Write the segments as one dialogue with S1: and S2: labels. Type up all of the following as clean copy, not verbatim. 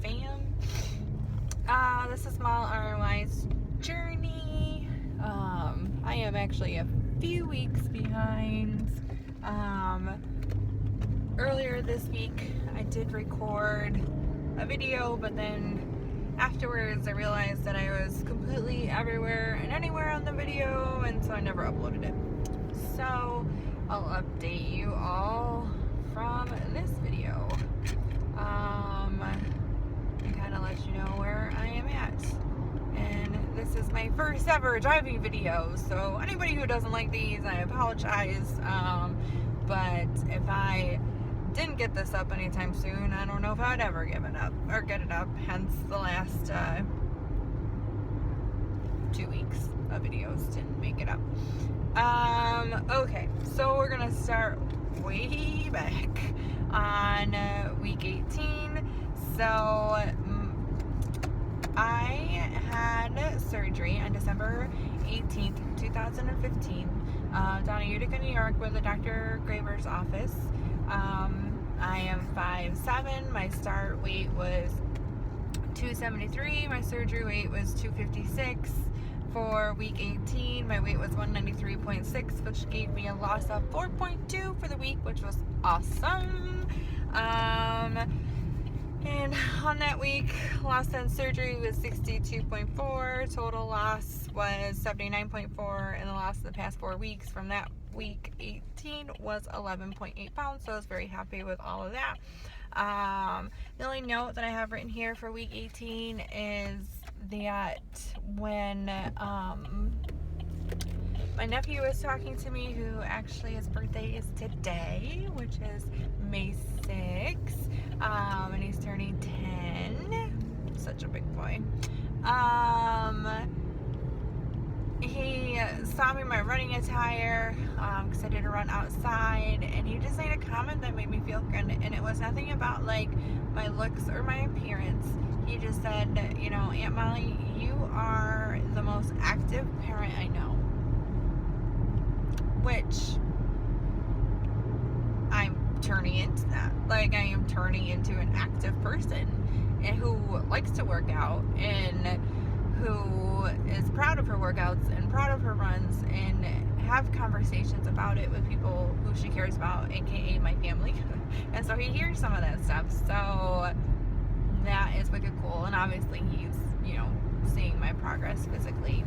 S1: fam. This is Small ROI's journey. I am actually a few weeks behind. Earlier this week I did record a video, but then afterwards I realized that I was completely everywhere and anywhere on the video, and so I never uploaded it. So I'll update you all from this video and kind of let you know where I am at. And this is my first ever driving video, so anybody who doesn't like these, I apologize. But if I didn't get this up anytime soon, I don't know if I'd ever get it up, hence the last 2 weeks of videos didn't make it up. Okay, so we're gonna start way back on week 18. So I had surgery on December 18th, 2015, down in Utica, New York, with Dr. Graber's office. I am 5'7". My start weight was 273. My surgery weight was 256. For week 18, my weight was 193.6, which gave me a loss of 4.2 for the week, which was awesome. And on that week, loss on surgery was 62.4. Total loss was 79.4, and the loss of the past 4 weeks from that week 18 was 11.8 pounds. So I was very happy with all of that. The only note that I have written here for week 18 is that when my nephew was talking to me, who actually his birthday is today, which is May 6th, and he's turning 10, such a big boy. He saw me in my running attire, because I did a run outside, and he just made a comment that made me feel good, and it was nothing about like my looks or my appearance. He just said, you know, Aunt Molly, you are the most active parent I know, which I'm turning into that. Like, I am turning into an active person and who likes to work out and who is proud of her workouts and proud of her runs and have conversations about it with people who she cares about, aka my family. And so he hears some of that stuff, so that is wicked cool. And obviously he's, you know, seeing my progress physically.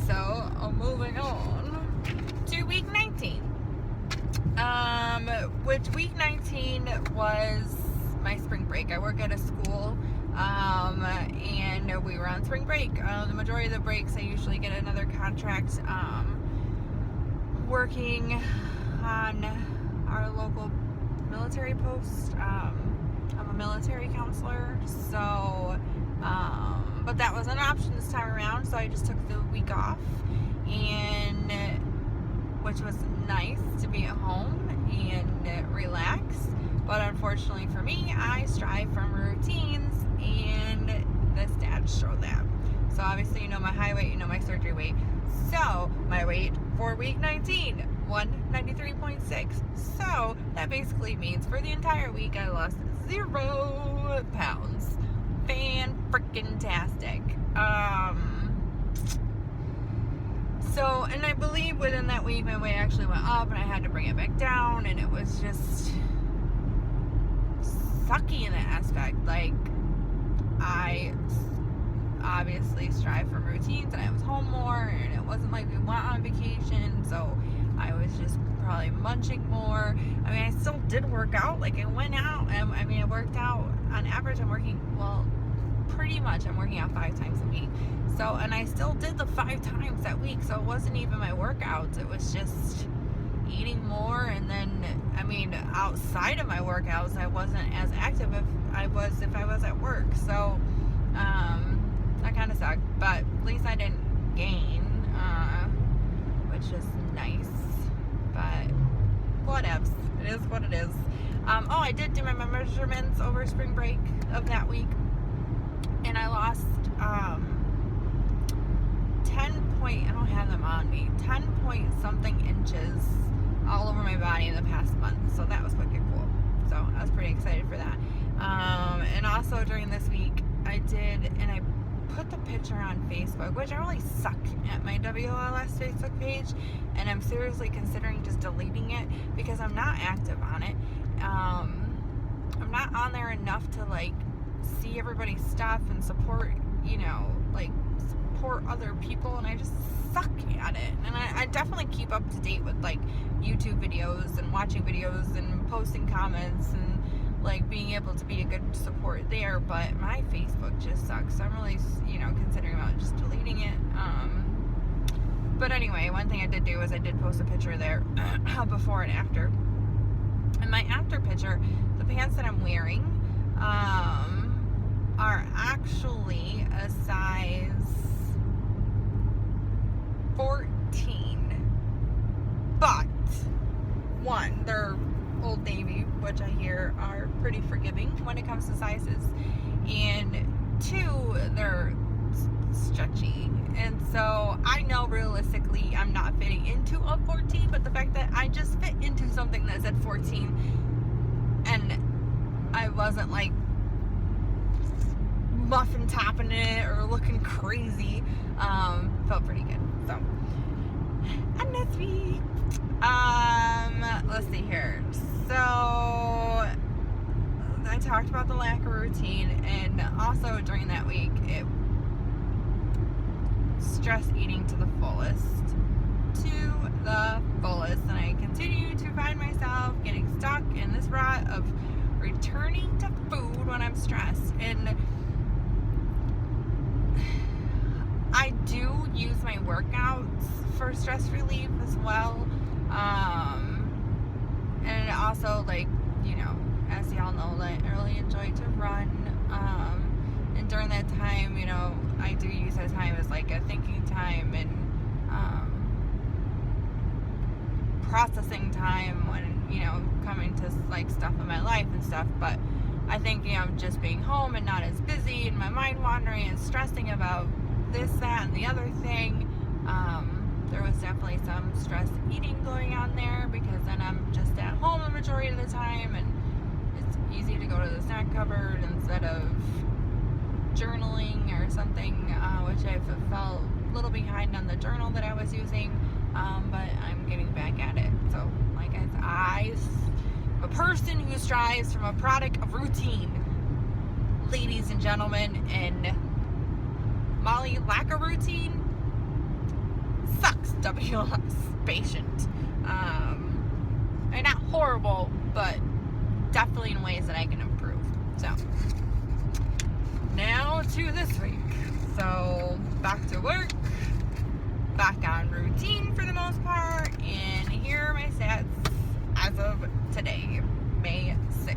S1: So moving on to week 19, which week 19 was my spring break. I work at a school, and we were on spring break. The majority of the breaks I usually get another contract working on our local military post. I'm a military counselor, so but that wasn't an option this time around, so I just took the week off, and which was nice to be at home and relax. But unfortunately for me, I strive from routines, and the stats show that. So obviously, you know my high weight, you know my surgery weight. So my weight for week 19, 193.6. So that basically means for the entire week I lost 0 pounds. Fan-freaking-tastic. So, and I believe within that week my weight actually went up, and I had to bring it back down, and it was just sucky in that aspect. Like, I obviously strive for routines, and I was home more, and it wasn't like we went on vacation, so I was just probably munching more. I mean, I still did work out. Like, I went out, and I mean, I worked out on average. I'm working out 5 times a week. So, and I still did the 5 times that week, so it wasn't even my workouts. It was just eating more, and then, I mean, outside of my workouts, I wasn't as active if I was at work. So, that kind of sucked, but at least I didn't gain, which is nice, but whatevs. It is what it is. I did do my measurements over spring break of that week, and I lost 10 point something inches all over my body in the past month. So that was wicked cool. So I was pretty excited for that. And also during this week, I put the picture on Facebook, which I really suck at my WLS Facebook page, and I'm seriously considering just deleting it because I'm not active on it. I'm not on there enough to like see everybody's stuff and support, support other people, and I just suck at it. And I definitely keep up to date with like YouTube videos and watching videos and posting comments and like being able to be a good support there, but my Facebook just sucks, so I'm really considering about just deleting it. But anyway, one thing I did do is I did post a picture there before and after. And my after picture, the pants that I'm wearing are actually a size 14, but one, they're Old Navy, which I hear are pretty forgiving when it comes to sizes, and two, they're stretchy, and so I know realistically I'm not fitting into a 14, but the fact that I just fit into something that said 14, and I wasn't like muffin topping it or looking crazy, felt pretty good. So, and this week, let's see here. So I talked about the lack of routine, and also during that week, it stress eating to the fullest, and I continue to find myself getting stuck in this rut of returning to food when I'm stressed. And I do use my workouts for stress relief as well. And also, as y'all know, I really enjoy to run. And during that time, I do use that time as like a thinking time and processing time when, coming to like stuff in my life and stuff. But I think, just being home and not as busy and my mind wandering and stressing about this, that, and the other thing, there was definitely some stress eating going on there, because then I'm just at home the majority of the time, and it's easy to go to the snack cupboard instead of journaling or something, which I felt a little behind on the journal that I was using, but I'm getting back at it. So, like I'm a person who strives from a product of routine, ladies and gentlemen, and Molly, lack of routine sucks, WLS patient. And not horrible, but definitely in ways that I can improve. So, now to this week. So, back to work, back on routine for the most part, and here are my stats as of today, May 6th,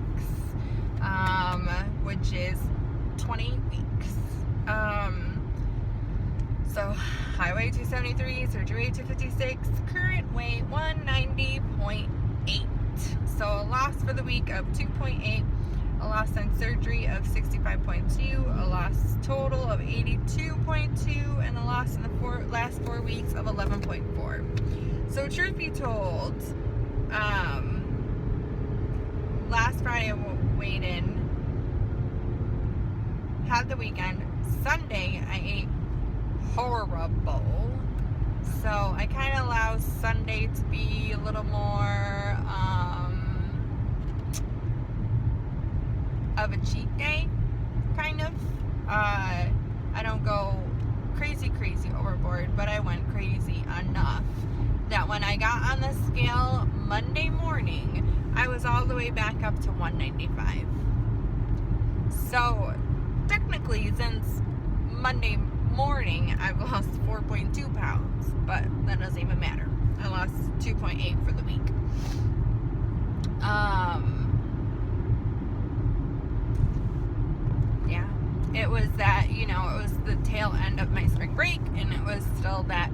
S1: which is 20 weeks. So, highway 273, surgery 256, current weight 190.8. So, a loss for the week of 2.8, a loss on surgery of 65.2, a loss total of 82.2, and a loss in the last 4 weeks of 11.4. So, truth be told, last Friday I weighed in, had the weekend. Sunday I ate horrible, so I kind of allow Sunday to be a little more of a cheat day, kind of. I don't go crazy overboard, but I went crazy enough that when I got on the scale Monday morning, I was all the way back up to 195. So technically, since Monday morning, I've lost 4.2 pounds, but that doesn't even matter. I lost 2.8 for the week. Yeah, it was that, it was the tail end of my spring break, and it was still that,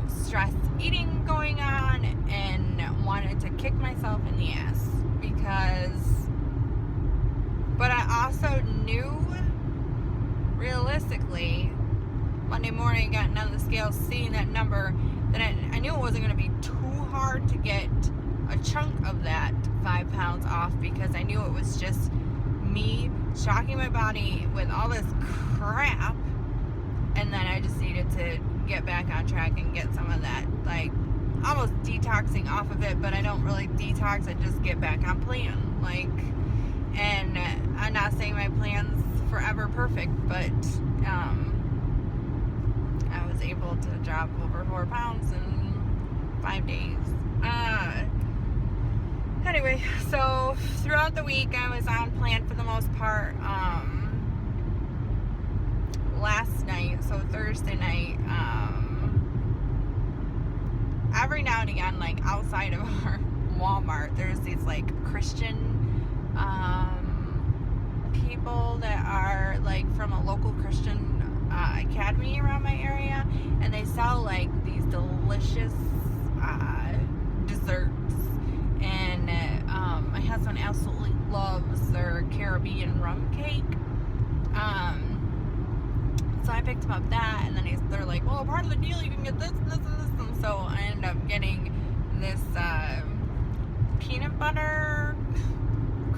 S1: stress eating going on, and wanted to kick myself in the ass, but I also knew, realistically, Monday morning, getting on the scale, seeing that number, that I knew it wasn't going to be too hard to get a chunk of that 5 pounds off, because I knew it was just me shocking my body with all this crap, and then I just needed to get back on track and get some of that, like, almost detoxing off of it, but I don't really detox, I just get back on plan, like, and I'm not saying my plan's forever perfect, but I was able to drop over 4 pounds in 5 days. Anyway, so throughout the week I was on plan for the most part. Last night, so Thursday night, every now and again, like outside of our Walmart, there's these like Christian people that are like from a local Christian academy around my area, and they sell like these delicious desserts, and my husband absolutely loves their Caribbean rum cake. So I picked him up that, and then they're like, well, part of the deal, you can get this, this, and this, and so I ended up getting this peanut butter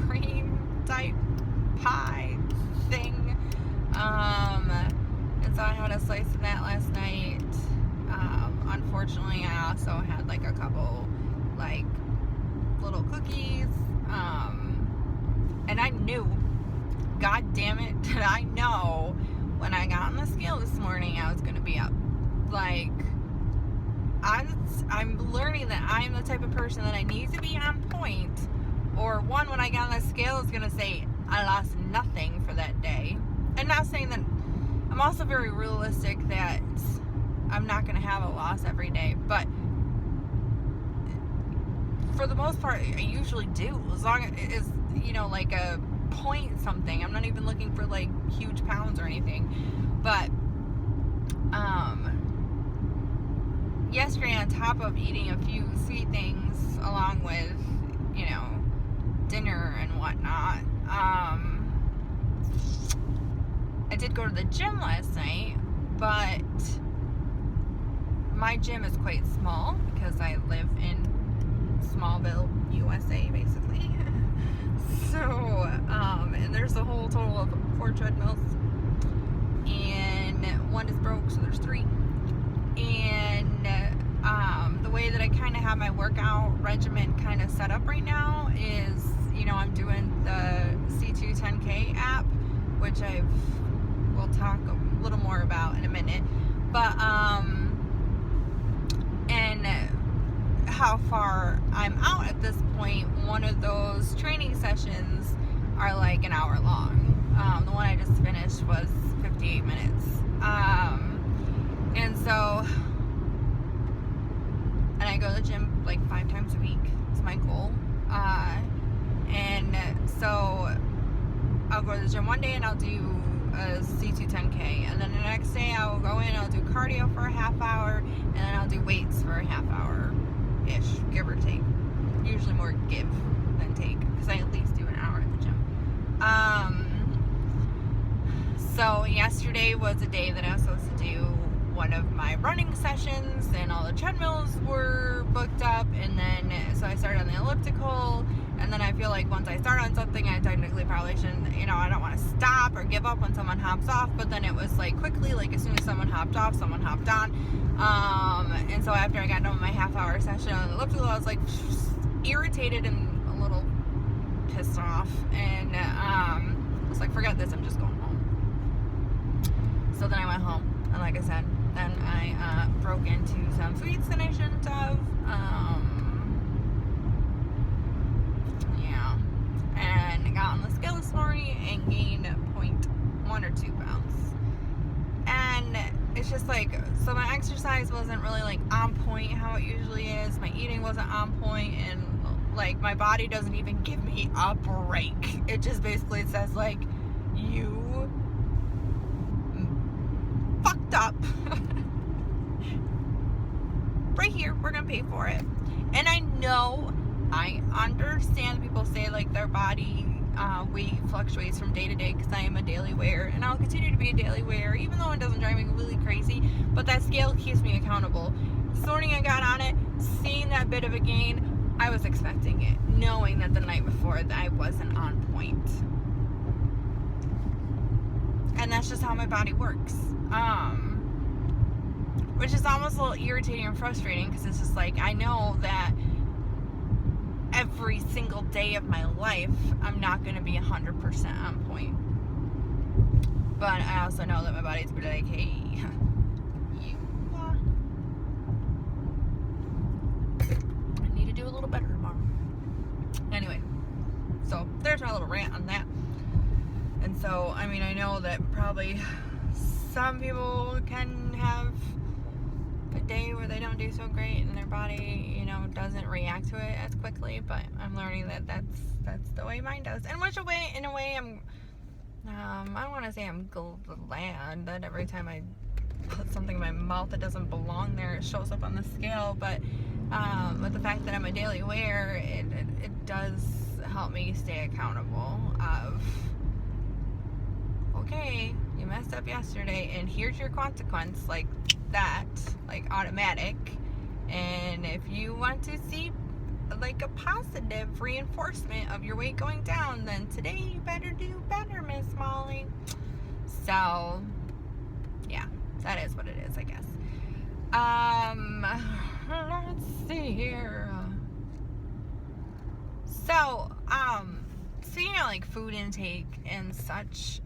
S1: cream type pie thing, and so I had a slice of that last night. Unfortunately, I also had like a couple like little cookies, and I knew, god damn it, did I know when I got on the scale this morning I was gonna be up. Like, I'm learning that I'm the type of person that I need to be on point, or one, when I get on the scale, it's gonna say I lost nothing for that day. And not saying that, I'm also very realistic that I'm not gonna have a loss every day, but for the most part I usually do, as long as it is, you know, like a point something. I'm not even looking for like huge pounds or anything, but yesterday, on top of eating a few sweet things along with, you know, dinner and whatnot, I did go to the gym last night, but my gym is quite small because I live in Smallville, USA, basically. So, and there's a whole total of 4 treadmills, and one is broke, so there's 3. And the way that I kind of have my workout regimen kind of set up right now is, you know, I'm doing the C2 10K app, which we'll talk a little more about in a minute, but and how far I'm out at this point, one of those training sessions are like an hour long. The one I just finished was 58 minutes. And so, and I go to the gym like 5 times a week. It's my goal. And so I'll go to the gym one day and I'll do a C2 10K, and then the next day I will go in, I'll do cardio for a half hour, and then I'll do weights for a half hour ish, give or take. Usually more give than take, because I at least do an hour at the gym. So yesterday was a day that I was supposed to do one of my running sessions, and all the treadmills were booked up, and then so I started on the elliptical, and then I feel like once I start on something, I technically probably shouldn't, you know, I don't want to stop or give up when someone hops off, but then it was like quickly, like as soon as someone hopped off, someone hopped on. And so after I got done with my half-hour session on the elliptical, I was like irritated and a little pissed off, and I was like, forget this, I'm just going home. So then I went home, and like I said, then I broke into some sweets that I shouldn't have. Yeah, and I got on the scale this morning and gained 0.1 or 2 pounds. And it's just like, so my exercise wasn't really like on point how it usually is. My eating wasn't on point, and like my body doesn't even give me a break. It just basically says like, you fucked up. Right here, we're gonna pay for it. And I know, I understand people say like their body weight fluctuates from day to day, because I am a daily wearer, and I'll continue to be a daily wearer even though it doesn't drive me really crazy, but that scale keeps me accountable. This morning I got on it, seeing that bit of a gain, I was expecting it, knowing that the night before that I wasn't on point. And that's just how my body works. Which is almost a little irritating and frustrating, because it's just like, I know that every single day of my life I'm not going to be 100% on point. But I also know that my body's be like, hey, you I need to do a little better tomorrow. Anyway, so there's my little rant on that. And so, I mean, I know that probably some people can have a day where they don't do so great and their body, you know, doesn't react to it as quickly, but I'm learning that that's the way mine does. And which in a way I'm I don't want to say I'm glad that every time I put something in my mouth that doesn't belong there, it shows up on the scale, but with the fact that I'm a daily wearer, it does help me stay accountable of, okay, you messed up yesterday and here's your consequence, like that, like automatic. And if you want to see like a positive reinforcement of your weight going down, then today you better do better, Miss Molly. So yeah, that is what it is, I guess. Let's see here. So you know, like food intake and such,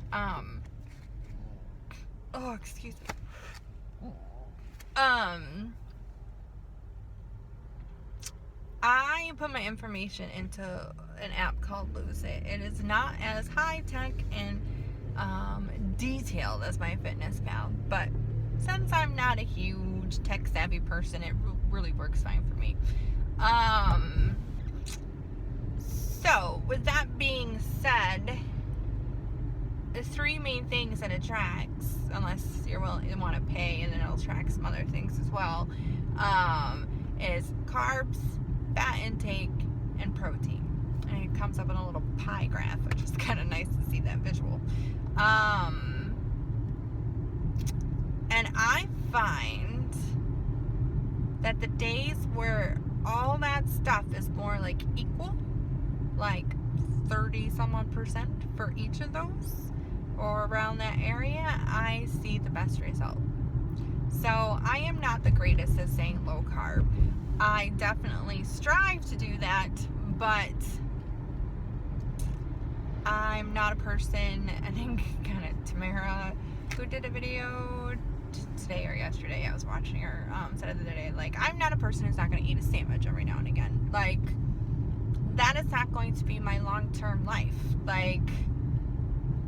S1: oh, excuse me. I put my information into an app called Lose It. It is not as high tech and detailed as MyFitnessPal, but since I'm not a huge tech savvy person, it really works fine for me. So with that being said, the three main things that it tracks, unless you're willing to want to pay, and then it'll track some other things as well, is carbs, fat intake, and protein. And it comes up in a little pie graph, which is kind of nice to see that visual. And I find that the days where all that stuff is more like equal, like 30 some odd percent for each of those, or around that area, I see the best result. So I am not the greatest at saying low carb. I definitely strive to do that, but I'm not a person. I think kind of Tamara, who did a video today or yesterday, I was watching her, said the other day, like, I'm not a person who's not going to eat a sandwich every now and again. Like, that is not going to be my long-term life. Like,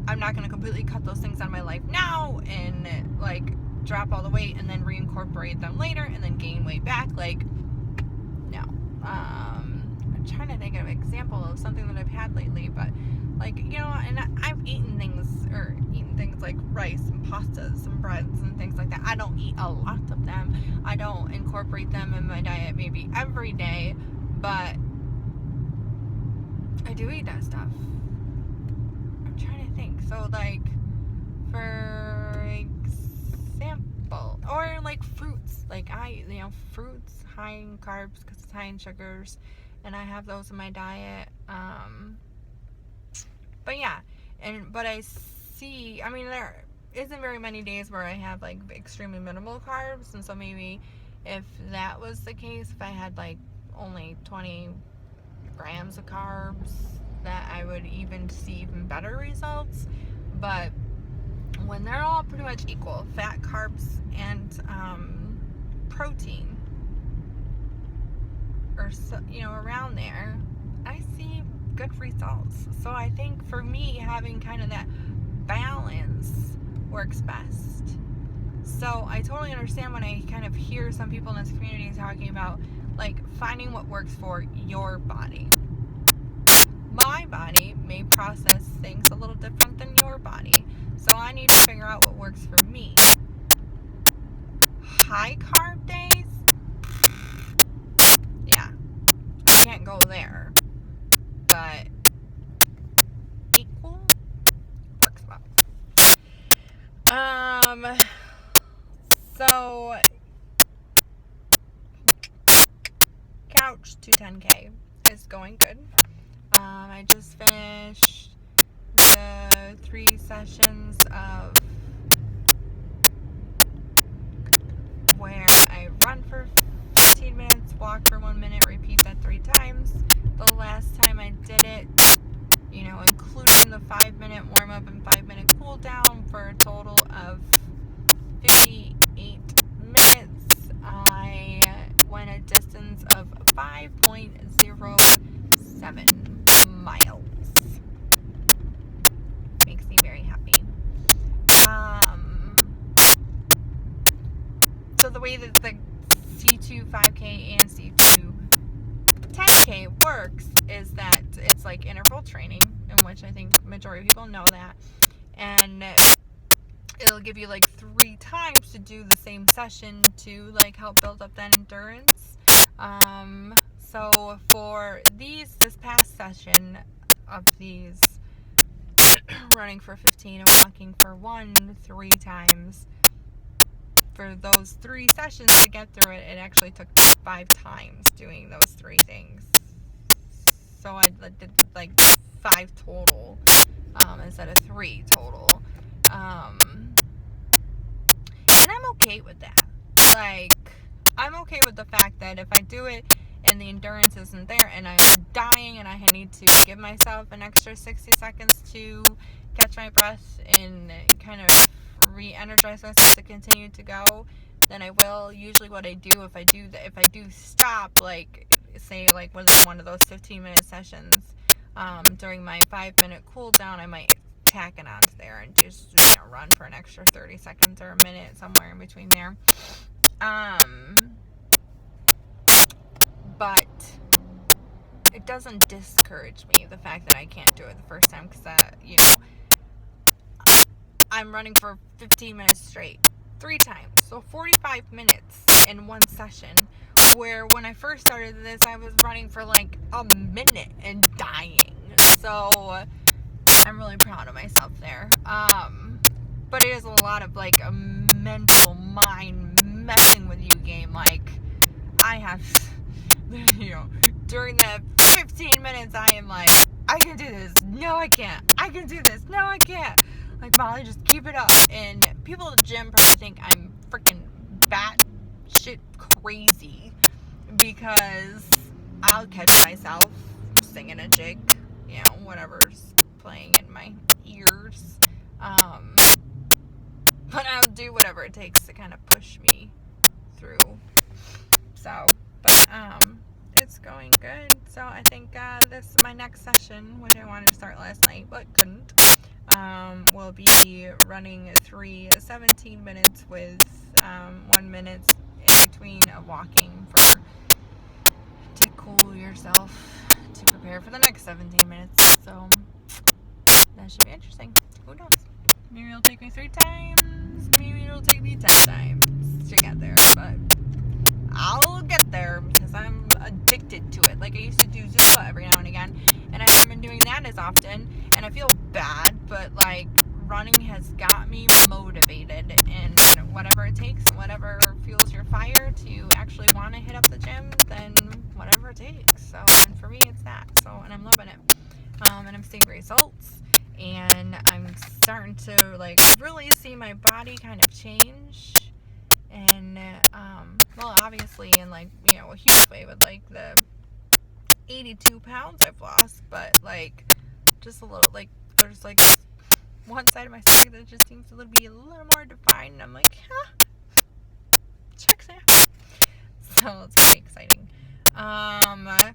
S1: I'm not going to completely cut those things out of my life now and, like, drop all the weight and then reincorporate them later and then gain weight back. Like, no. I'm trying to think of an example of something that I've had lately, but, like, you know, and I've eaten things like rice and pastas and breads and things like that. I don't eat a lot of them. I don't incorporate them in my diet maybe every day, but I do eat that stuff. I'm trying to think. So, like, for example, or like fruits. Like, fruits high in carbs because it's high in sugars, and I have those in my diet. But yeah, but I see, I mean, there isn't very many days where I have like extremely minimal carbs, and so maybe if that was the case, if I had like only 20 grams of carbs, that I would even see even better results. But when they're all pretty much equal, fat, carbs, and protein, or around there, I see good results. So I think for me, having kind of that balance works best. So I totally understand when I kind of hear some people in this community talking about like finding what works for your body. My body may process things a little different than your body, so I need to figure out what works for me. High carb days, yeah, I can't go there, but equal works well. So couch to 10K is going good. I just finished the 3 sessions of where I run for 15 minutes, walk for 1 minute, repeat that 3 times. The last time I did it, including the 5-minute warm-up and 5-minute cool down for a total of 58 minutes, I went a distance of 5.07 miles. Makes me very happy. So the way that the C2 5K and C2 10K works is that it's like interval training, in which I think majority of people know that, and it'll give you like 3 times to do the same session to like help build up that endurance. So for this past session of these running for 15 and walking for 3 times, for those 3 sessions to get through it, it actually took 5 times doing those 3 things. So I did like 5 total instead of 3 total. And I'm okay with that. Like, I'm okay with the fact that if I do it and the endurance isn't there and I'm dying and I need to give myself an extra 60 seconds to catch my breath and kind of re-energize myself to continue to go, then I will. Usually what I do if I do stop, like say like within one of those 15-minute sessions, during my 5-minute cool down, I might tack it onto there and just run for an extra 30 seconds or a minute, somewhere in between there. But it doesn't discourage me, the fact that I can't do it the first time, because I'm running for 15 minutes straight 3 times, so 45 minutes in one session, where when I first started this I was running for like a minute and dying. So I'm really proud of myself there. But it is a lot of like a mental mind messing with you game. Like, I have, during that 15 minutes I am like, I can do this, no I can't, I can do this, no I can't, like, Molly, just keep it up. And people at the gym probably think I'm freaking bat shit crazy, because I'll catch myself singing a jig, whatever's playing in my ears, but I'll do whatever it takes to kind of push me through. So, but it's going good. So I think my next session, which I wanted to start last night but couldn't, will be running 3 17 minutes with 1 minute in between of walking to cool yourself to prepare for the next 17 minutes. So that should be interesting. Who knows? Maybe it'll take me 3 times. Maybe it'll take me 10 times to get there. But I'll get there because I'm addicted to it. Like, I used to do Zumba every now and again, and I haven't been doing that as often, and I feel bad, but like, running has got me motivated, and whatever it takes and whatever fuels your fire to actually want to hit up the gym, then whatever it takes. So, and for me it's that. So, and I'm loving it, and I'm seeing results, and I'm starting to like really see my body kind of change. And well, obviously in like a huge way with like the 82 pounds I've lost, but like just a little, like there's like one side of my stomach that just seems to be a little more defined, and I'm like, checks out. So it's very exciting. I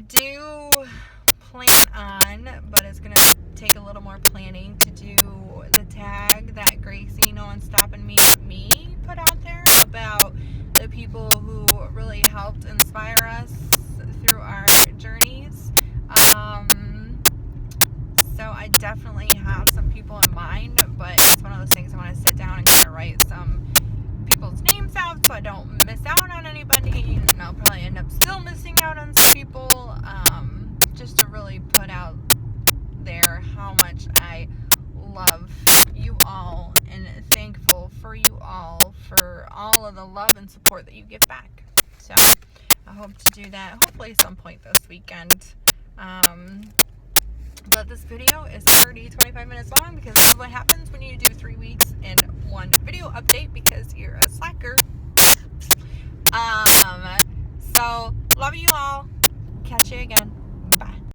S1: do plan on, but it's gonna take a little more planning, to do the tag that Gracie No One's Stopping Me put out there about the people who really helped inspire us through our journeys. So I definitely have some people in mind, but it's one of those things I want to sit down and kind of write some people's names out so I don't miss out on anybody, and I'll probably end up still missing out on some people, just to really put out there how much I love you all and thankful for you all for all of the love and support that you give back. So I hope to do that hopefully some point this weekend. But this video is already 25 minutes long because this is what happens when you do 3 weeks in one video update because you're a slacker. So, love you all. Catch you again.